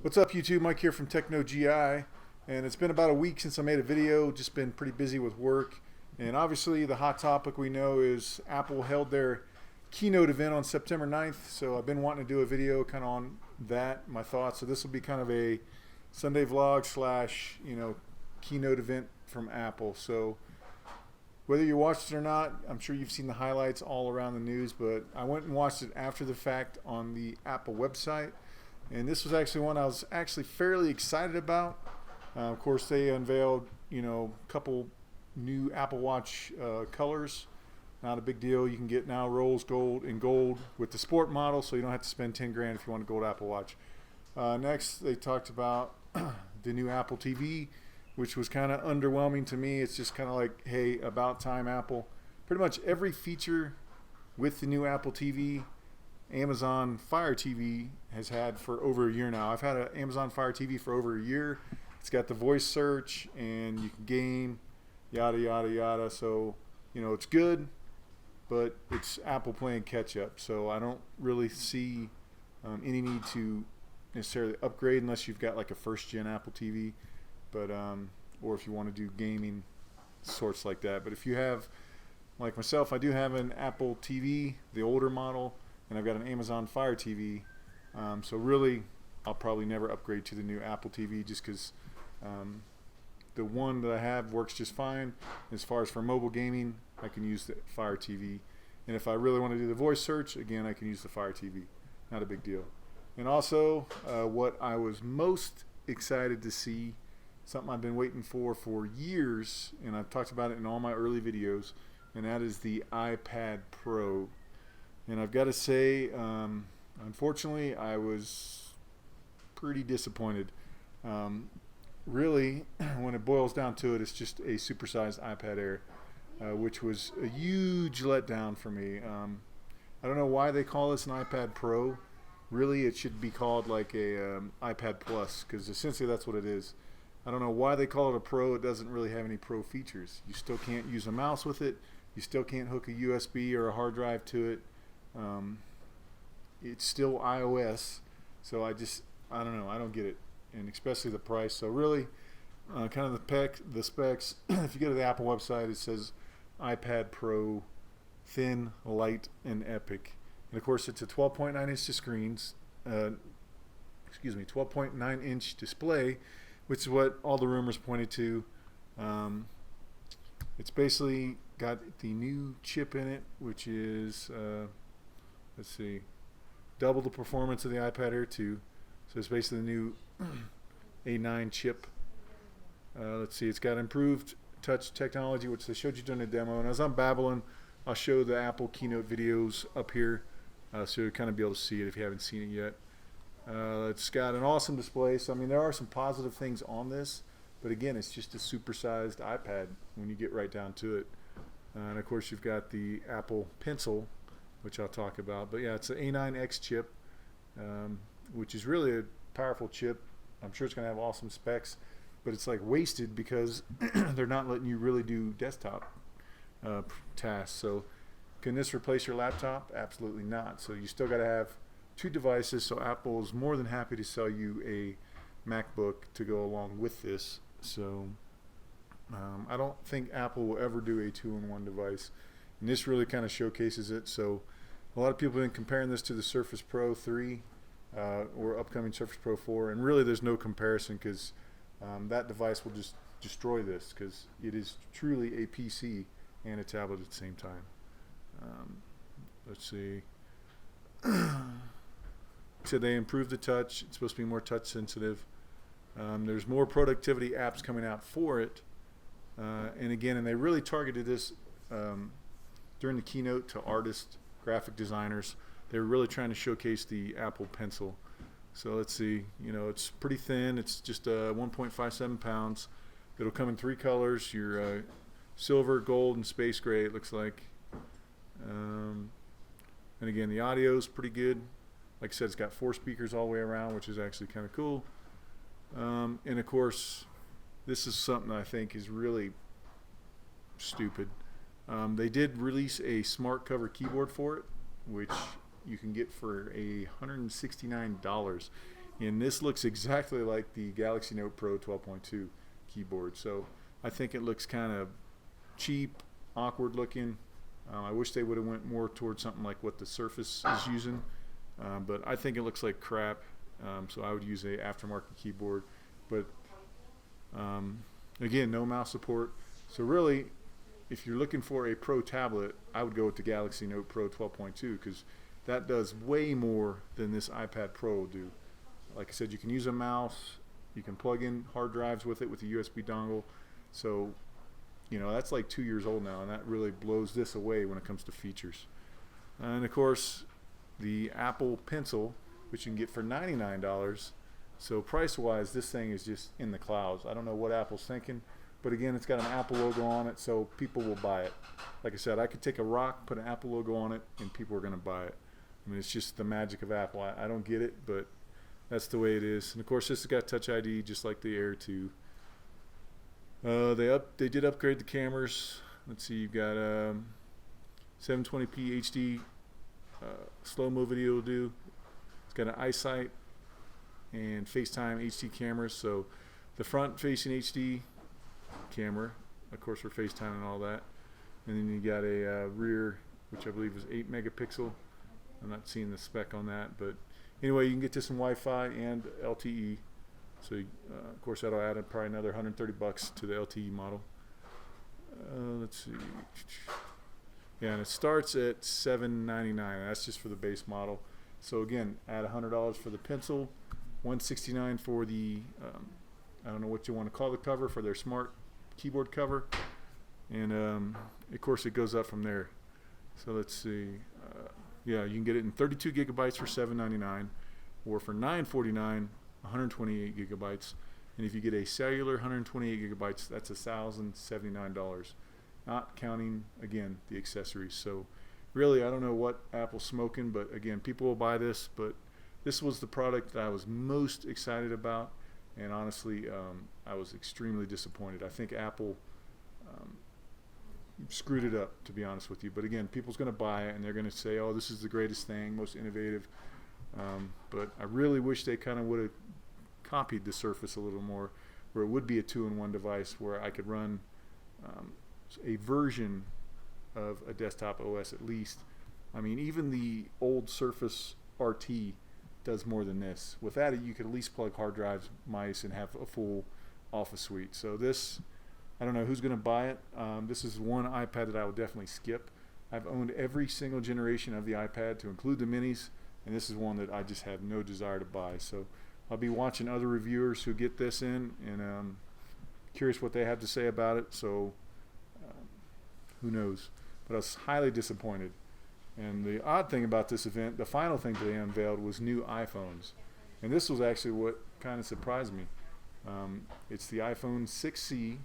What's up, YouTube? Mike here from Techno GI, and it's been about a week since I made a video. Just been pretty busy with work, and obviously the hot topic we know is Apple held their Keynote event on September 9th, so I've been wanting to do a video kind of on that, my thoughts. So this will be kind of a Sunday vlog slash, Keynote event from Apple. So whether you watched it or not, I'm sure you've seen the highlights all around the news, but I went and watched it after the fact on the Apple website. And this was actually one I was actually fairly excited about. Of course, they unveiled, a couple new Apple Watch colors. Not a big deal. You can get now rose gold and gold with the sport model, so you don't have to spend 10 grand if you want a gold Apple Watch. Next, they talked about the new Apple TV, which was kind of underwhelming to me. It's just kind of like, hey, about time, Apple. Pretty much every feature with the new Apple TV, Amazon Fire TV has had for over a year now. I've had an Amazon Fire TV for over a year. It's got the voice search and you can game, yada, yada, yada. So, it's good, but it's Apple playing catch up. So I don't really see any need to necessarily upgrade unless you've got like a first gen Apple TV, but or if you want to do gaming sorts like that. But if you have, like myself, I do have an Apple TV, the older model, and I've got an Amazon Fire TV, so really I'll probably never upgrade to the new Apple TV just because the one that I have works just fine. As far as for mobile gaming, I can use the Fire TV, and if I really want to do the voice search, again, I can use the Fire TV. Not a big deal. And also, what I was most excited to see, something I've been waiting for years, and I've talked about it in all my early videos, and that is the iPad Pro. And I've got to say, unfortunately, I was pretty disappointed. Really, when it boils down to it, it's just a supersized iPad Air, which was a huge letdown for me. I don't know why they call this an iPad Pro. Really, it should be called like a iPad Plus, because essentially that's what it is. I don't know why they call it a Pro. It doesn't really have any Pro features. You still can't use a mouse with it. You still can't hook a USB or a hard drive to it. It's still iOS, so I don't know, I don't get it, and especially the price. So really, kind of the specs, if you go to the Apple website, it says iPad Pro, thin, light, and epic. And of course, it's a 12.9-inch screens, 12.9-inch display, which is what all the rumors pointed to. It's basically got the new chip in it, which is let's see, double the performance of the iPad Air 2. So it's basically the new A9 chip. Let's see, it's got improved touch technology, which they showed you during the demo. And as I'm babbling, I'll show the Apple Keynote videos up here, so you'll kind of be able to see it if you haven't seen it yet. It's got an awesome display. So, I mean, there are some positive things on this, but again, it's just a supersized iPad when you get right down to it. And of course, you've got the Apple Pencil, which I'll talk about. But yeah, it's an A9X chip, which is really a powerful chip. I'm sure it's going to have awesome specs, but it's like wasted because they're not letting you really do desktop tasks. So can this replace your laptop? Absolutely not. So you still got to have two devices. So Apple is more than happy to sell you a MacBook to go along with this. So I don't think Apple will ever do a two-in-one device, and this really kind of showcases it. So a lot of people have been comparing this to the Surface Pro 3 or upcoming Surface Pro 4, and really there's no comparison because that device will just destroy this because it is truly a PC and a tablet at the same time. Let's see. So they improved the touch. It's supposed to be more touch sensitive. There's more productivity apps coming out for it. And they really targeted this during the keynote to artists, graphic designers. They were really trying to showcase the Apple Pencil. So let's see, it's pretty thin. It's just 1.57 pounds. It'll come in 3 colors: your silver, gold, and space gray, it looks like. And again, the audio is pretty good. Like I said, it's got 4 speakers all the way around, which is actually kind of cool. And of course, this is something I think is really stupid. They did release a smart cover keyboard for it, which you can get for $169. And this looks exactly like the Galaxy Note Pro 12.2 keyboard. So I think it looks kind of cheap, awkward looking. I wish they would have went more towards something like what the Surface is using. But I think it looks like crap. So I would use a aftermarket keyboard. But again, no mouse support. So really, if you're looking for a pro tablet, I would go with the Galaxy Note Pro 12.2 because that does way more than this iPad Pro will do. Like I said, you can use a mouse, you can plug in hard drives with it with a USB dongle. So, you know, that's like 2 years old now, and that really blows this away when it comes to features. And of course, the Apple Pencil, which you can get for $99. So price-wise, this thing is just in the clouds. I don't know what Apple's thinking. But again, it's got an Apple logo on it, so people will buy it. Like I said, I could take a rock, put an Apple logo on it, and people are going to buy it. I mean, it's just the magic of Apple. I don't get it, but that's the way it is. And of course, this has got Touch ID, just like the Air 2. They did upgrade the cameras. Let's see, you've got 720p HD slow-mo video will do. It's got an iSight and FaceTime HD cameras. So the front-facing HD camera, of course, for FaceTime and all that, and then you got a rear, which I believe is 8 megapixel. I'm not seeing the spec on that, but anyway, you can get this in Wi-Fi and LTE. So of course, that'll add probably another $130 to the LTE model. Let's see, yeah, and it starts at $799. That's just for the base model. So again, add $100 for the pencil, $169 for the I don't know what you want to call the cover for their smart keyboard cover, and of course it goes up from there. So let's see, yeah, you can get it in 32 gigabytes for $799, or for $949, 128 gigabytes. And if you get a cellular 128 gigabytes, that's $1,079, not counting again the accessories. So really, I don't know what Apple's smoking, but again, people will buy this. But this was the product that I was most excited about. And honestly, I was extremely disappointed. I think Apple screwed it up, to be honest with you. But again, people's going to buy it, and they're going to say, oh, this is the greatest thing, most innovative. But I really wish they kind of would have copied the Surface a little more, where it would be a two-in-one device where I could run a version of a desktop OS at least. I mean, even the old Surface RT does more than this. With that, you could at least plug hard drives, mice, and have a full office suite. So this, I don't know who's going to buy it. This is one iPad that I would definitely skip. I've owned every single generation of the iPad, to include the minis, and this is one that I just have no desire to buy. So I'll be watching other reviewers who get this in, and curious what they have to say about it. So who knows? But I was highly disappointed. And the odd thing about this event, the final thing they unveiled, was new iPhones. And this was actually what kind of surprised me. It's the iPhone 6C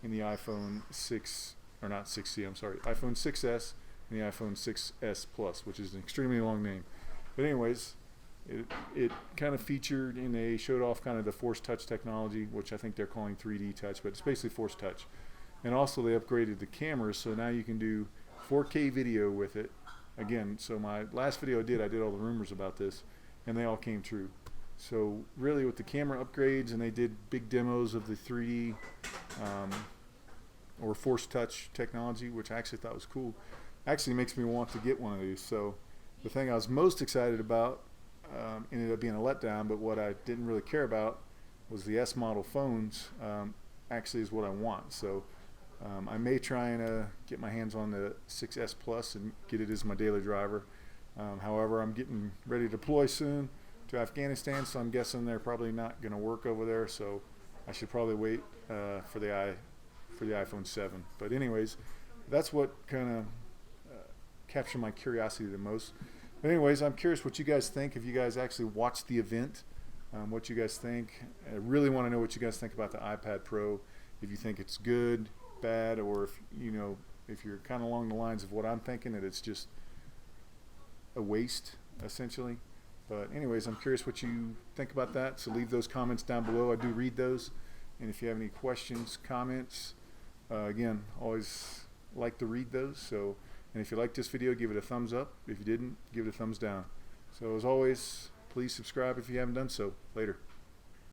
and the iPhone 6, or not 6C, I'm sorry, iPhone 6S and the iPhone 6S Plus, which is an extremely long name. But anyways, it kind of featured, and they showed off kind of the Force Touch technology, which I think they're calling 3D Touch, but it's basically Force Touch. And also they upgraded the cameras, so now you can do 4K video with it. Again, so my last video I did all the rumors about this, and they all came true. So really, with the camera upgrades, and they did big demos of the 3D or Force Touch technology, which I actually thought was cool. Actually makes me want to get one of these. So the thing I was most excited about ended up being a letdown, but what I didn't really care about was the S model phones. Actually is what I want. So I may try and get my hands on the 6S Plus and get it as my daily driver. However, I'm getting ready to deploy soon to Afghanistan, so I'm guessing they're probably not going to work over there. So I should probably wait for the iPhone 7. But anyways, that's what kind of captured my curiosity the most. But anyways, I'm curious what you guys think. If you guys actually watched the event, what you guys think. I really want to know what you guys think about the iPad Pro. If you think it's good, bad, or if if you're kind of along the lines of what I'm thinking, that it's just a waste essentially. But anyways, I'm curious what you think about that, so leave those comments down below. I do read those, and if you have any questions, comments, again, always like to read those. So, and if you like this video, give it a thumbs up. If you didn't, give it a thumbs down. So as always, Please subscribe if you haven't done so. Later.